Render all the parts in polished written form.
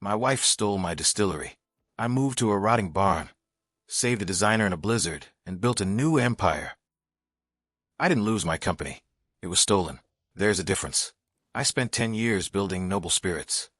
My wife stole my distillery. I moved to a rotting barn, saved a designer in a blizzard, and built a new empire. I didn't lose my company. It was stolen. There's a difference. I spent 10 years building noble spirits.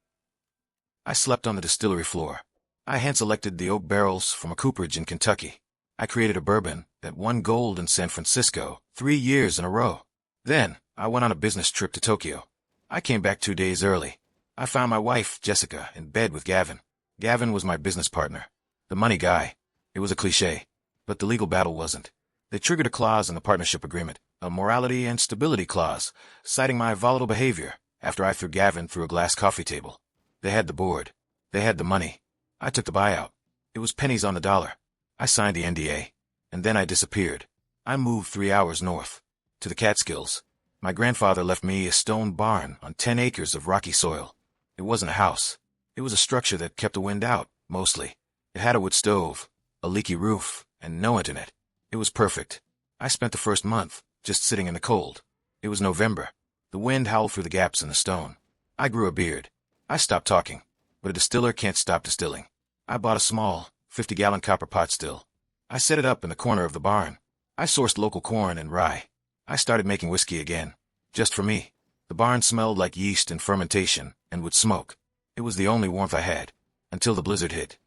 I slept on the distillery floor. I hand-selected the oak barrels from a cooperage in Kentucky. I created a bourbon that won gold in San Francisco 3 years in a row. Then, I went on a business trip to Tokyo. I came back 2 days early. I found my wife, Jessica, in bed with Gavin. Gavin was my business partner. The money guy. It was a cliché. But the legal battle wasn't. They triggered a clause in the partnership agreement, a morality and stability clause, citing my volatile behavior after I threw Gavin through a glass coffee table. They had the board. They had the money. I took the buyout. It was pennies on the dollar. I signed the NDA. And then I disappeared. I moved 3 hours north, to the Catskills. My grandfather left me a stone barn on 10 acres of rocky soil. It wasn't a house. It was a structure that kept the wind out, mostly. It had a wood stove, a leaky roof, and no internet. It was perfect. I spent the first month just sitting in the cold. It was November. The wind howled through the gaps in the stone. I grew a beard. I stopped talking. But a distiller can't stop distilling. I bought a small, 50-gallon copper pot still. I set it up in the corner of the barn. I sourced local corn and rye. I started making whiskey again. Just for me. The barn smelled like yeast and fermentation and would smoke. It was the only warmth I had. Until the blizzard hit.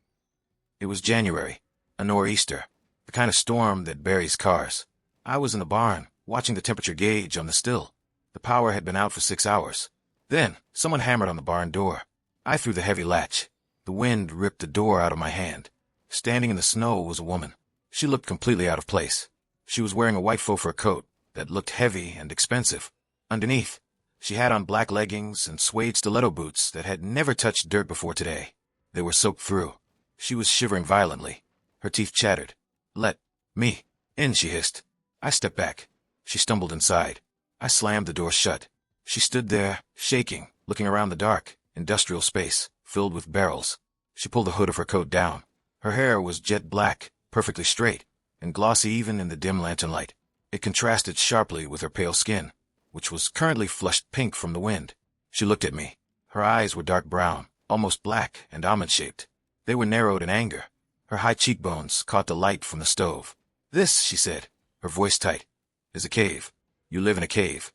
It was January. A nor'easter. The kind of storm that buries cars. I was in the barn, watching the temperature gauge on the still. The power had been out for 6 hours. Then, someone hammered on the barn door. I threw the heavy latch. The wind ripped the door out of my hand. Standing in the snow was a woman. She looked completely out of place. She was wearing a white faux fur coat that looked heavy and expensive. Underneath, she had on black leggings and suede stiletto boots that had never touched dirt before today. They were soaked through. She was shivering violently. Her teeth chattered. "Let me in," she hissed. I stepped back. She stumbled inside. I slammed the door shut. She stood there, shaking, looking around the dark, industrial space, filled with barrels. She pulled the hood of her coat down. Her hair was jet black, perfectly straight, and glossy even in the dim lantern light. It contrasted sharply with her pale skin, which was currently flushed pink from the wind. She looked at me. Her eyes were dark brown, almost black and almond-shaped. They were narrowed in anger. Her high cheekbones caught the light from the stove. "This," she said, her voice tight, "is a cave. You live in a cave."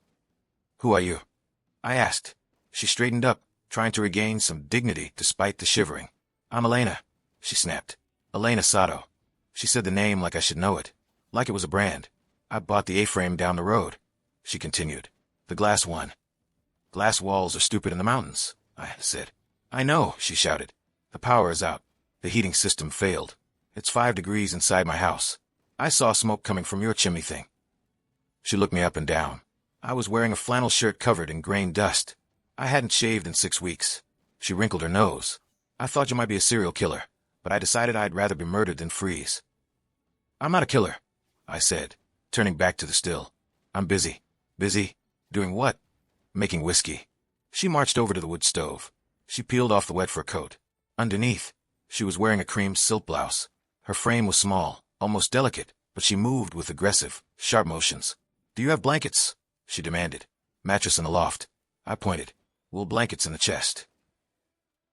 "Who are you?" I asked. She straightened up, trying to regain some dignity despite the shivering. "I'm Elena," she snapped. "Elena Sato." She said the name like I should know it, like it was a brand. "I bought the A-frame down the road," she continued. "The glass one." "Glass walls are stupid in the mountains," I said. "I know," she shouted. "The power is out. The heating system failed. It's 5 degrees inside my house. I saw smoke coming from your chimney thing." She looked me up and down. I was wearing a flannel shirt covered in grain dust. I hadn't shaved in 6 weeks. She wrinkled her nose. "I thought you might be a serial killer, but I decided I'd rather be murdered than freeze." "I'm not a killer," I said, turning back to the still. "I'm busy." "Busy? Doing what?" "Making whiskey." She marched over to the wood stove. She peeled off the wet fur coat. Underneath, she was wearing a cream silk blouse. Her frame was small, almost delicate, but she moved with aggressive, sharp motions. "Do you have blankets?" she demanded. "Mattress in the loft." I pointed. "Wool blankets in the chest."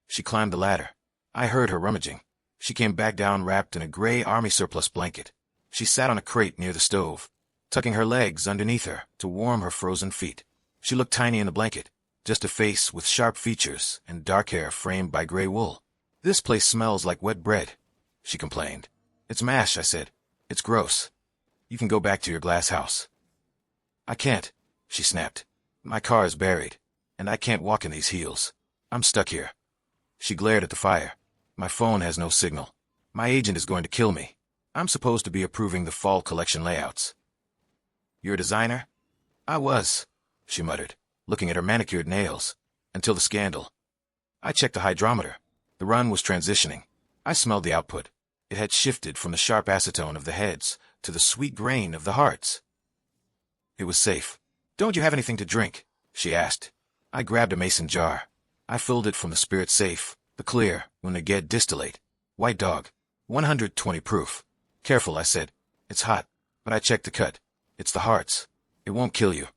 She climbed the ladder. I heard her rummaging. She came back down wrapped in a gray army surplus blanket. She sat on a crate near the stove, tucking her legs underneath her to warm her frozen feet. She looked tiny in the blanket, just a face with sharp features and dark hair framed by gray wool. "This place smells like wet bread," she complained. "It's mash," I said. "It's gross. You can go back to your glass house." "I can't," she snapped. "My car is buried, and I can't walk in these heels. I'm stuck here." She glared at the fire. "My phone has no signal. My agent is going to kill me. I'm supposed to be approving the fall collection layouts." "You're a designer?" "I was," she muttered, looking at her manicured nails. "Until the scandal." I checked the hydrometer. The run was transitioning. I smelled the output. It had shifted from the sharp acetone of the heads to the sweet grain of the hearts. It was safe. "Don't you have anything to drink?" she asked. I grabbed a mason jar. I filled it from the spirit safe, the clear, Unaged distillate. White dog. 120 proof. "Careful," I said. "It's hot." But I checked the cut. "It's the hearts. It won't kill you."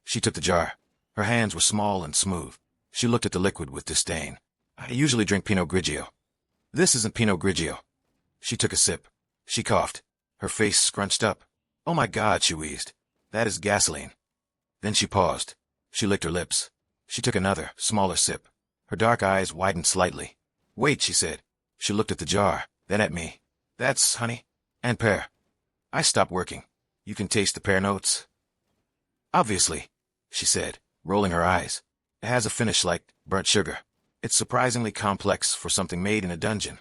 She took the jar. Her hands were small and smooth. She looked at the liquid with disdain. I usually drink Pinot Grigio. This isn't Pinot Grigio. She took a sip. She coughed. Her face scrunched up. Oh my God, she wheezed. That is gasoline. Then she paused. She licked her lips. She took another, smaller sip. Her dark eyes widened slightly. Wait, she said. She looked at the jar, then at me. That's honey and pear. I stopped working. You can taste the pear notes. Obviously, she said, rolling her eyes. It has a finish like burnt sugar. It's surprisingly complex for something made in a dungeon.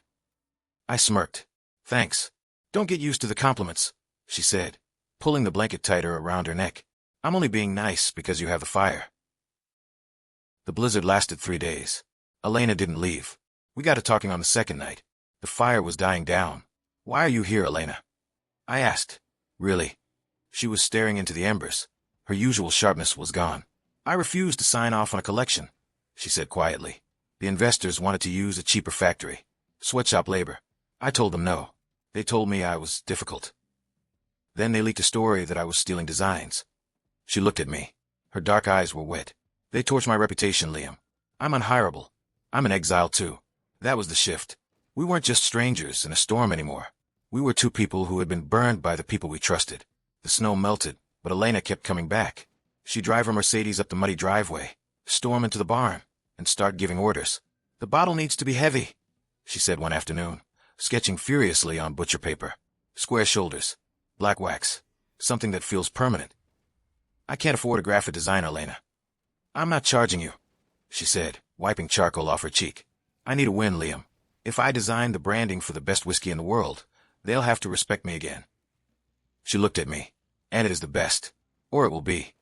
I smirked. Thanks. Don't get used to the compliments, she said, pulling the blanket tighter around her neck. I'm only being nice because you have the fire. The blizzard lasted 3 days. Elena didn't leave. We got to talking on the second night. The fire was dying down. Why are you here, Elena? I asked. Really? She was staring into the embers. Her usual sharpness was gone. I refused to sign off on a collection, she said quietly. The investors wanted to use a cheaper factory. Sweatshop labor. I told them no. They told me I was difficult. Then they leaked a story that I was stealing designs. She looked at me. Her dark eyes were wet. They torched my reputation, Liam. I'm unhireable. I'm an exile too. That was the shift. We weren't just strangers in a storm anymore. We were two people who had been burned by the people we trusted. The snow melted, but Elena kept coming back. She'd drive her Mercedes up the muddy driveway, storm into the barn, and start giving orders. The bottle needs to be heavy, she said one afternoon, sketching furiously on butcher paper. Square shoulders, black wax, something that feels permanent. I can't afford a graphic designer, Elena. I'm not charging you, she said, wiping charcoal off her cheek. I need a win, Liam. If I design the branding for the best whiskey in the world, they'll have to respect me again. She looked at me. And it is the best. Or it will be.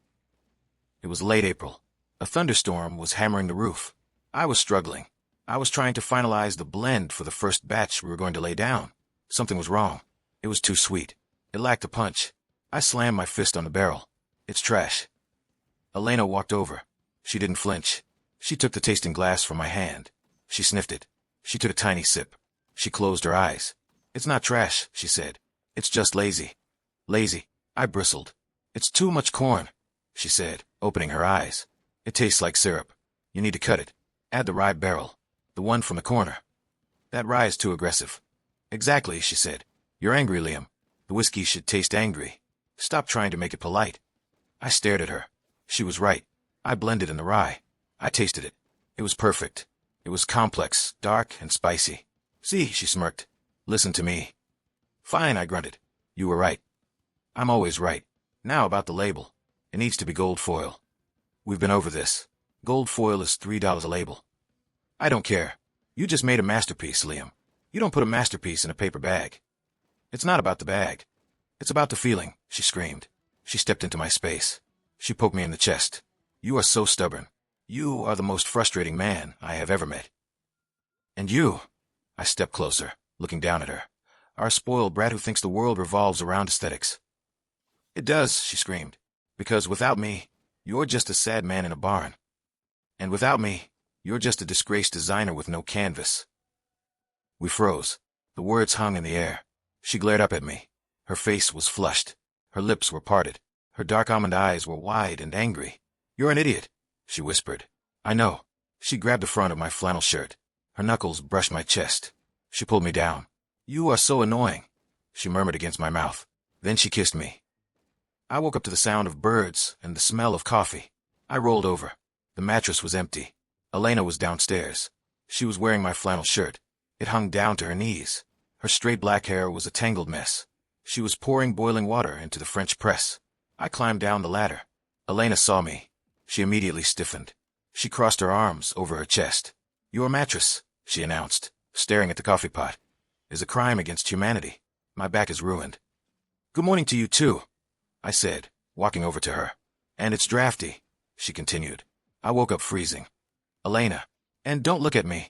It was late April. A thunderstorm was hammering the roof. I was struggling. I was trying to finalize the blend for the first batch we were going to lay down. Something was wrong. It was too sweet. It lacked a punch. I slammed my fist on the barrel. It's trash. Elena walked over. She didn't flinch. She took the tasting glass from my hand. She sniffed it. She took a tiny sip. She closed her eyes. It's not trash, she said. It's just lazy. Lazy. I bristled. It's too much corn, she said, opening her eyes. It tastes like syrup. You need to cut it. Add the rye barrel. The one from the corner. That rye is too aggressive. Exactly, she said. You're angry, Liam. The whiskey should taste angry. Stop trying to make it polite. I stared at her. She was right. I blended in the rye. I tasted it. It was perfect. It was complex, dark, and spicy. See, she smirked. Listen to me. Fine, I grunted. You were right. I'm always right. Now about the label. It needs to be gold foil. We've been over this. Gold foil is $3 a label. I don't care. You just made a masterpiece, Liam. You don't put a masterpiece in a paper bag. It's not about the bag. It's about the feeling, she screamed. She stepped into my space. She poked me in the chest. You are so stubborn. You are the most frustrating man I have ever met. And you? I stepped closer, looking down at her. Our spoiled brat who thinks the world revolves around aesthetics. It does, she screamed. Because without me, you're just a sad man in a barn. And without me, you're just a disgraced designer with no canvas. We froze. The words hung in the air. She glared up at me. Her face was flushed. Her lips were parted. Her dark almond eyes were wide and angry. You're an idiot, she whispered. I know. She grabbed the front of my flannel shirt. Her knuckles brushed my chest. She pulled me down. You are so annoying, she murmured against my mouth. Then she kissed me. I woke up to the sound of birds and the smell of coffee. I rolled over. The mattress was empty. Elena was downstairs. She was wearing my flannel shirt. It hung down to her knees. Her straight black hair was a tangled mess. She was pouring boiling water into the French press. I climbed down the ladder. Elena saw me. She immediately stiffened. She crossed her arms over her chest. Your mattress, she announced, staring at the coffee pot, is a crime against humanity. My back is ruined. Good morning to you, too, I said, walking over to her. And it's drafty, she continued. I woke up freezing. Elena, and don't look at me,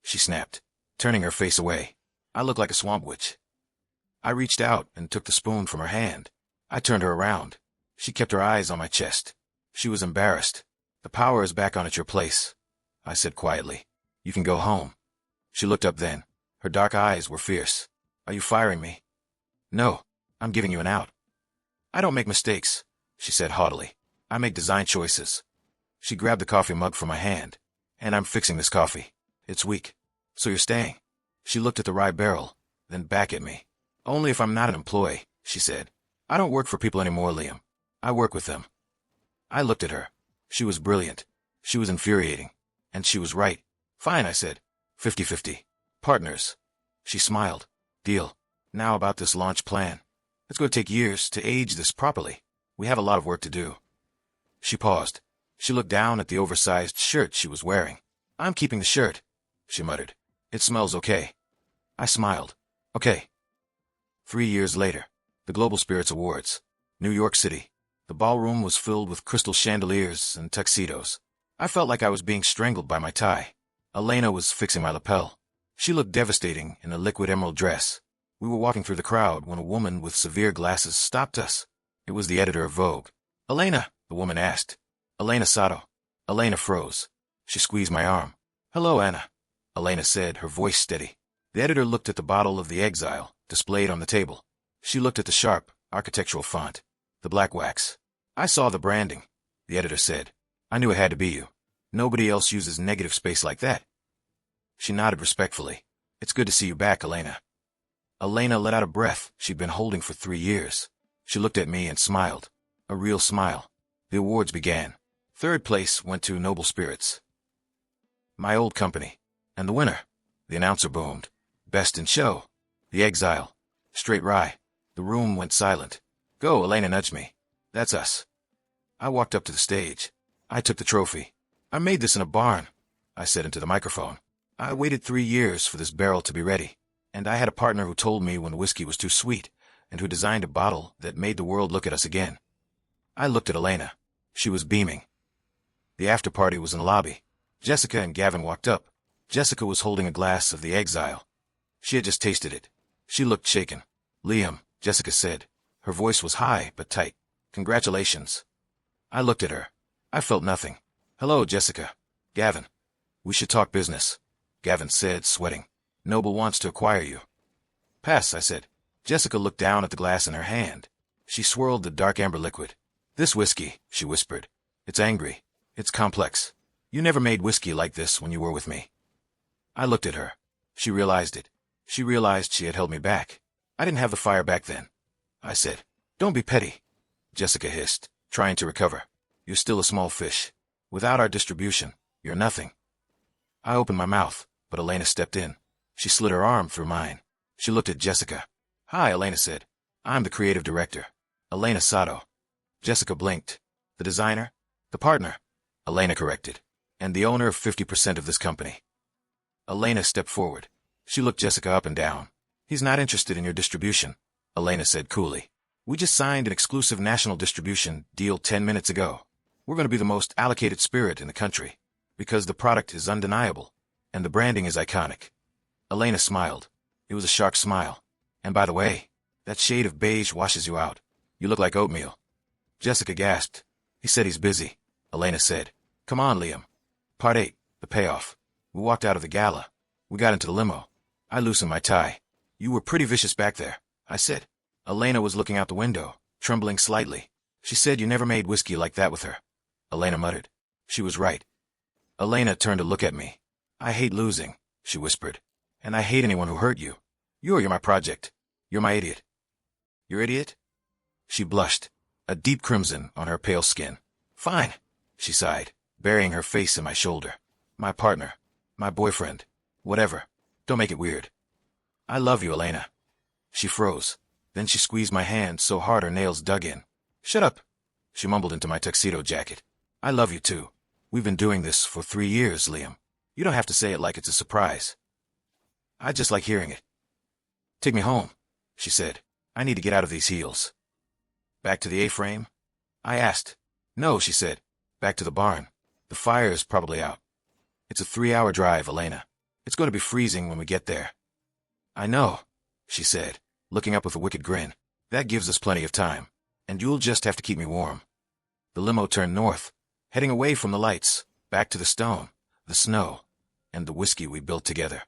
she snapped, turning her face away. I look like a swamp witch. I reached out and took the spoon from her hand. I turned her around. She kept her eyes on my chest. She was embarrassed. The power is back on at your place, I said quietly. You can go home. She looked up then. Her dark eyes were fierce. Are you firing me? No, I'm giving you an out. I don't make mistakes, she said haughtily. I make design choices. She grabbed the coffee mug from my hand. And I'm fixing this coffee. It's weak. So you're staying? She looked at the rye barrel, then back at me. Only if I'm not an employee, she said. I don't work for people anymore, Liam. I work with them. I looked at her. She was brilliant. She was infuriating. And she was right. Fine, I said. 50-50. Partners. She smiled. Deal. Now about this launch plan. It's going to take years to age this properly. We have a lot of work to do. She paused. She looked down at the oversized shirt she was wearing. I'm keeping the shirt, she muttered. It smells okay. I smiled. Okay. 3 years later, the Global Spirits Awards. New York City. The ballroom was filled with crystal chandeliers and tuxedos. I felt like I was being strangled by my tie. Elena was fixing my lapel. She looked devastating in a liquid emerald dress. We were walking through the crowd when a woman with severe glasses stopped us. It was the editor of Vogue. Elena, the woman asked. Elena Sato. Elena froze. She squeezed my arm. Hello, Anna, Elena said, her voice steady. The editor looked at the bottle of the Exile, displayed on the table. She looked at the sharp, architectural font, the black wax. I saw the branding, the editor said. I knew it had to be you. Nobody else uses negative space like that. She nodded respectfully. It's good to see you back, Elena. Elena let out a breath she'd been holding for 3 years. She looked at me and smiled. A real smile. The awards began. 3rd place went to Noble Spirits, my old company. And the winner, the announcer boomed. Best in show. The Exile. Straight rye. The room went silent. Go, Elena nudged me. That's us. I walked up to the stage. I took the trophy. I made this in a barn, I said into the microphone. I waited 3 years for this barrel to be ready. And I had a partner who told me when whiskey was too sweet, and who designed a bottle that made the world look at us again. I looked at Elena. She was beaming. The after-party was in the lobby. Jessica and Gavin walked up. Jessica was holding a glass of the Exile. She had just tasted it. She looked shaken. Liam, Jessica said. Her voice was high but tight. Congratulations. I looked at her. I felt nothing. Hello, Jessica. Gavin. We should talk business, Gavin said, sweating. Noble wants to acquire you. Pass, I said. Jessica looked down at the glass in her hand. She swirled the dark amber liquid. This whiskey, she whispered. It's angry. It's complex. You never made whiskey like this when you were with me. I looked at her. She realized it. She realized she had held me back. I didn't have the fire back then. I said, Don't be petty. Jessica hissed, trying to recover. You're still a small fish. Without our distribution, you're nothing. I opened my mouth, but Elena stepped in. She slid her arm through mine. She looked at Jessica. Hi, Elena said. I'm the creative director. Elena Sato. Jessica blinked. The designer? The partner? Elena corrected. And the owner of 50% of this company. Elena stepped forward. She looked Jessica up and down. He's not interested in your distribution, Elena said coolly. We just signed an exclusive national distribution deal 10 minutes ago. We're going to be the most allocated spirit in the country, because the product is undeniable, and the branding is iconic. Elena smiled. It was a shark smile. And by the way, that shade of beige washes you out. You look like oatmeal. Jessica gasped. He said he's busy, Elena said. Come on, Liam. Part 8, the payoff. We walked out of the gala. We got into the limo. I loosened my tie. You were pretty vicious back there, I said. Elena was looking out the window, trembling slightly. She said you never made whiskey like that with her. Elena muttered. She was right. Elena turned to look at me. I hate losing, she whispered. And I hate anyone who hurt you. You're my project. You're my idiot. Your idiot? She blushed, a deep crimson on her pale skin. Fine, she sighed, burying her face in my shoulder. My partner. My boyfriend. Whatever. Don't make it weird. I love you, Elena. She froze. Then she squeezed my hand so hard her nails dug in. Shut up, she mumbled into my tuxedo jacket. I love you too. We've been doing this for 3 years, Liam. You don't have to say it like it's a surprise. I just like hearing it. Take me home, she said. I need to get out of these heels. Back to the A-frame? I asked. No, she said. Back to the barn. The fire is probably out. It's a 3-hour drive, Elena. It's going to be freezing when we get there. I know, she said, looking up with a wicked grin. That gives us plenty of time, and you'll just have to keep me warm. The limo turned north, heading away from the lights, back to the stone, the snow, and the whiskey we built together.